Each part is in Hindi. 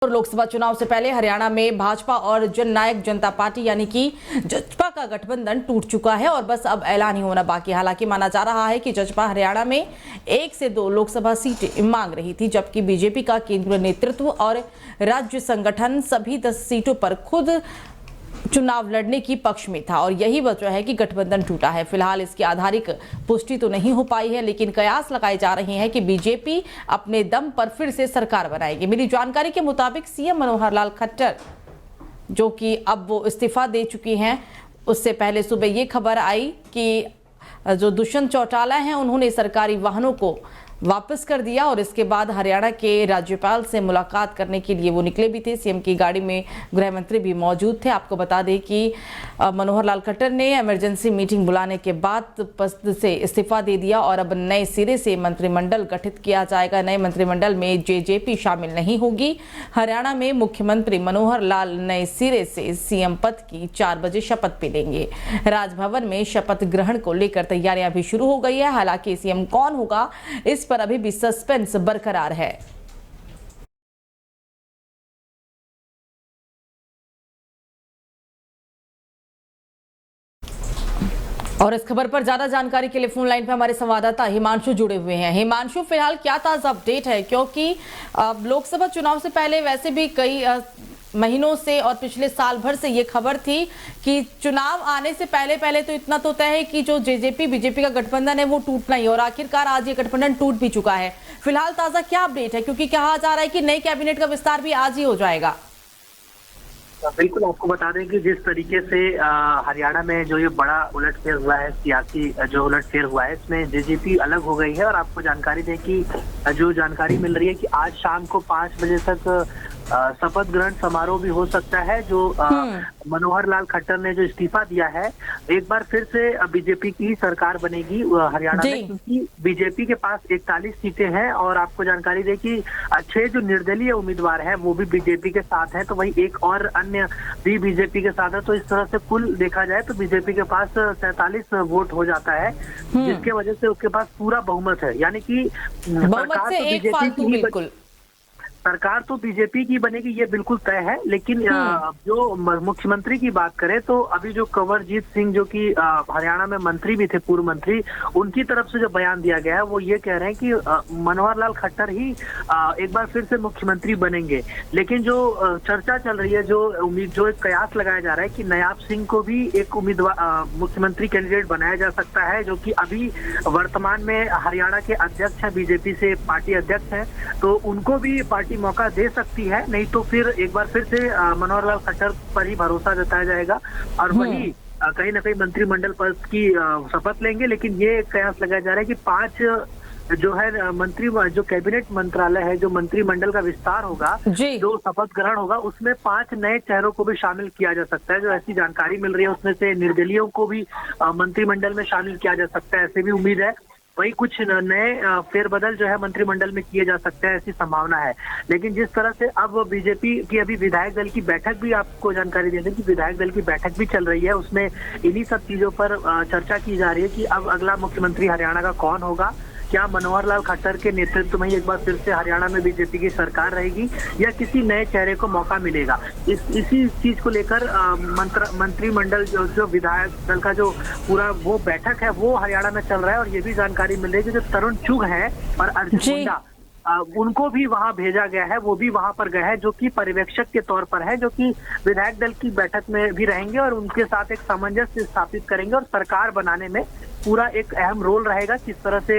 लोकसभा चुनाव से पहले हरियाणा में भाजपा और जननायक जनता पार्टी यानी कि जजपा का गठबंधन टूट चुका है और बस अब ऐलान ही होना बाकी। हालांकि माना जा रहा है कि जजपा हरियाणा में 1 से 2 लोकसभा सीटें मांग रही थी, जबकि बीजेपी का केंद्रीय नेतृत्व और राज्य संगठन सभी 10 सीटों पर खुद चुनाव लड़ने की पक्ष में था और यही वजह है कि गठबंधन टूटा है। फिलहाल इसकी आधारिक पुष्टि तो नहीं हो पाई है, लेकिन कयास लगाए जा रहे हैं कि बीजेपी अपने दम पर फिर से सरकार बनाएगी। मिली जानकारी के मुताबिक सीएम मनोहर लाल खट्टर, जो कि अब वो इस्तीफा दे चुकी हैं, उससे पहले सुबह ये खबर आई कि जो दुष्यंत चौटाला हैं उन्होंने सरकारी वाहनों को वापस कर दिया और इसके बाद हरियाणा के राज्यपाल से मुलाकात करने के लिए वो निकले भी थे। सीएम की गाड़ी में गृह मंत्री भी मौजूद थे। आपको बता दें कि मनोहर लाल खट्टर ने इमरजेंसी मीटिंग बुलाने के बाद पद से इस्तीफा दे दिया और अब नए सिरे से मंत्रिमंडल गठित किया जाएगा। नए मंत्रिमंडल में जेजेपी शामिल नहीं होगी। हरियाणा में मुख्यमंत्री मनोहर लाल नए सिरे से सीएम पद की 4 बजे शपथ भी लेंगे। राजभवन में शपथ ग्रहण को लेकर तैयारियां भी शुरू हो गई है। हालांकि सीएम कौन होगा इस पर अभी भी सस्पेंस बरकरार है। और इस खबर पर ज्यादा जानकारी के लिए फोन लाइन पर हमारे संवाददाता हिमांशु जुड़े हुए हैं। हिमांशु, फिलहाल क्या ताजा अपडेट है, क्योंकि लोकसभा चुनाव से पहले वैसे भी कई महीनों से और पिछले साल भर से ये खबर थी कि चुनाव आने से पहले तो इतना तो तय है कि जो जेजेपी बीजेपी का गठबंधन है वो टूटना ही, और आखिरकार आज ये गठबंधन टूट भी चुका है। फिलहाल ताजा क्या अपडेट है, क्योंकि कहा जा रहा है कि नई कैबिनेट का विस्तार भी आज ही हो जाएगा। बिल्कुल, आपको बता दें कि जिस तरीके से हरियाणा में जो ये बड़ा उलटफेर हुआ है, सियासी जो उलटफेर हुआ है, इसमें जेजेपी अलग हो गई है। और आपको जानकारी दें कि जो जानकारी मिल रही है कि आज शाम को 5 बजे तक शपथ ग्रहण समारोह भी हो सकता है। जो मनोहर लाल खट्टर ने जो इस्तीफा दिया है, एक बार फिर से बीजेपी की सरकार बनेगी हरियाणा में, क्योंकि बीजेपी के पास 41 सीटें हैं। और आपको जानकारी दे कि 6 जो निर्दलीय उम्मीदवार हैं वो भी बीजेपी के साथ हैं, तो वही एक और अन्य भी बीजेपी के साथ है। तो इस तरह से कुल देखा जाए तो बीजेपी के पास 47 वोट हो जाता है, जिसके वजह से उसके पास पूरा बहुमत है। यानी कि बहुमत से एक फालतू, बिल्कुल सरकार तो बीजेपी की बनेगी, ये बिल्कुल तय है। लेकिन जो मुख्यमंत्री की बात करें तो अभी जो कंवरजीत सिंह, जो कि हरियाणा में मंत्री भी थे, पूर्व मंत्री, उनकी तरफ से जो बयान दिया गया है वो ये कह रहे हैं कि मनोहर लाल खट्टर ही एक बार फिर से मुख्यमंत्री बनेंगे। लेकिन जो चर्चा चल रही है, जो एक कयास लगाया जा रहा है कि नायाब सिंह को भी एक उम्मीदवार मुख्यमंत्री कैंडिडेट बनाया जा सकता है, जो कि अभी वर्तमान में हरियाणा के अध्यक्ष हैं, बीजेपी से पार्टी अध्यक्ष हैं, तो उनको भी पार्टी मौका दे सकती है। नहीं तो फिर एक बार फिर से मनोहर लाल खट्टर पर ही भरोसा जताया जाएगा और वही कहीं ना कहीं मंत्रिमंडल पद की शपथ लेंगे। लेकिन ये कयास लगाया जा रहा है कि 5 जो है जो कैबिनेट मंत्रालय है, जो मंत्रिमंडल का विस्तार होगा, जो शपथ ग्रहण होगा, उसमें 5 नए चेहरों को भी शामिल किया जा सकता है। जो ऐसी जानकारी मिल रही है उसमें से निर्दलीयों को भी मंत्रिमंडल में शामिल किया जा सकता है, ऐसे भी उम्मीद है। वही कुछ नए फेरबदल जो है मंत्रिमंडल में किए जा सकते हैं, ऐसी संभावना है। लेकिन जिस तरह से अब बीजेपी की अभी विधायक दल की बैठक भी, आपको जानकारी दे दें कि विधायक दल की बैठक भी चल रही है, उसमें इन्हीं सब चीजों पर चर्चा की जा रही है कि अब अगला मुख्यमंत्री हरियाणा का कौन होगा। क्या मनोहर लाल खट्टर के नेतृत्व में एक बार फिर से हरियाणा में बीजेपी की सरकार रहेगी या किसी नए चेहरे को मौका मिलेगा? इसी चीज को लेकर मंत्रिमंडल जो विधायक दल का जो पूरा वो बैठक है वो हरियाणा में चल रहा है। और ये भी जानकारी मिल रही है कि जो तरुण चुग है और अर्जुन मुंडा, उनको भी वहां भेजा गया है, वो भी वहां पर गए हैं, जो कि पर्यवेक्षक के तौर पर है, जो कि विधायक दल की बैठक में भी रहेंगे और उनके साथ एक सामंजस्य स्थापित करेंगे और सरकार बनाने में पूरा एक अहम रोल रहेगा। किस तरह से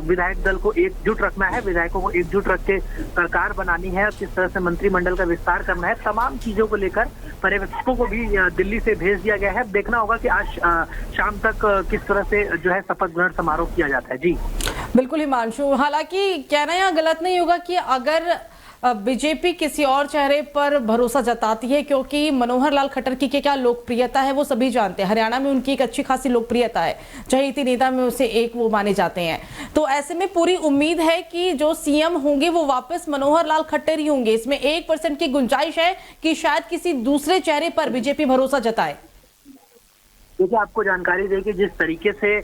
विधायक दल को एकजुट रखना है, विधायकों को एकजुट रख के सरकार बनानी है और किस तरह से मंत्रिमंडल का विस्तार करना है, तमाम चीजों को लेकर पर्यवेक्षकों को भी दिल्ली से भेज दिया गया है। देखना होगा कि आज शाम तक किस तरह से जो है शपथ ग्रहण समारोह किया जाता है। जी बिल्कुल हिमांशु, हालांकि कहना यहाँ गलत नहीं होगा कि अगर बीजेपी किसी और चेहरे पर भरोसा जताती है, क्योंकि मनोहर लाल खट्टर की क्या लोकप्रियता है वो सभी जानते हैं। हरियाणा में उनकी एक अच्छी खासी लोकप्रियता है, चहेती नेता में उसे एक वो माने जाते हैं। तो ऐसे में पूरी उम्मीद है कि जो सीएम होंगे वो वापस मनोहर लाल खट्टर ही होंगे। इसमें 1% की गुंजाइश है कि शायद किसी दूसरे चेहरे पर बीजेपी भरोसा जताए। देखिए, आपको जानकारी दें कि जिस तरीके से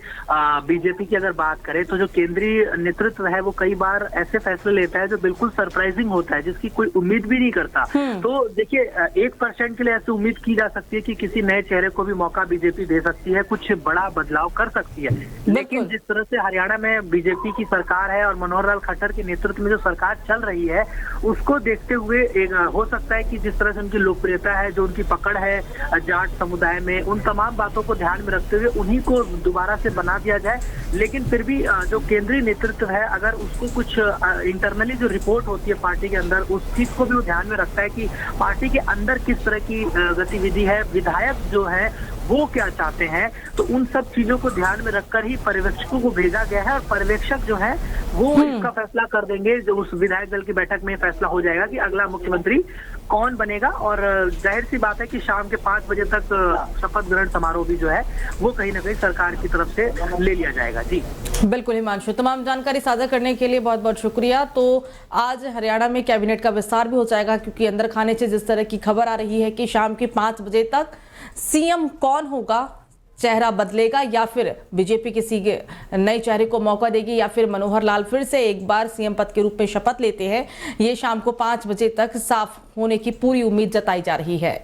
बीजेपी की अगर बात करें तो जो केंद्रीय नेतृत्व है वो कई बार ऐसे फैसले लेता है जो बिल्कुल सरप्राइजिंग होता है, जिसकी कोई उम्मीद भी नहीं करता। तो देखिए, 1% के लिए ऐसी उम्मीद की जा सकती है कि किसी नए चेहरे को भी मौका बीजेपी दे सकती है, कुछ बड़ा बदलाव कर सकती है। लेकिन जिस तरह से हरियाणा में बीजेपी की सरकार है और मनोहर लाल खट्टर के नेतृत्व में जो सरकार चल रही है, उसको देखते हुए हो सकता है कि जिस तरह से उनकी लोकप्रियता है, जो उनकी पकड़ है जाट समुदाय में, उन तमाम बातों को ध्यान में रखते हुए उन्हीं को दोबारा से बना दिया जाए। लेकिन फिर भी जो केंद्रीय नेतृत्व है, अगर उसको कुछ इंटरनली जो रिपोर्ट होती है पार्टी के अंदर, उस चीज को भी वो ध्यान में रखता है कि पार्टी के अंदर किस तरह की गतिविधि है, विधायक जो है वो क्या चाहते हैं, तो उन सब चीजों को ध्यान में रखकर ही पर्यवेक्षकों को भेजा गया है और पर्यवेक्षक जो है वो इसका फैसला कर देंगे। जो उस विधायक दल की बैठक में फैसला हो जाएगा कि अगला मुख्यमंत्री कौन बनेगा। और जाहिर सी बात है कि शाम के 5 बजे तक शपथ ग्रहण समारोह भी जो है वो कहीं ना कहीं सरकार की तरफ से ले लिया जाएगा। जी बिल्कुल हिमांशु, तमाम जानकारी साझा करने के लिए बहुत बहुत शुक्रिया। तो आज हरियाणा में कैबिनेट का विस्तार भी हो जाएगा, क्योंकि अंदर खाने से जिस तरह की खबर आ रही है कि शाम के 5 बजे तक सीएम कौन होगा, चेहरा बदलेगा या फिर बीजेपी किसी नए चेहरे को मौका देगी या फिर मनोहर लाल फिर से एक बार सीएम पद के रूप में शपथ लेते हैं, ये शाम को 5 बजे तक साफ होने की पूरी उम्मीद जताई जा रही है।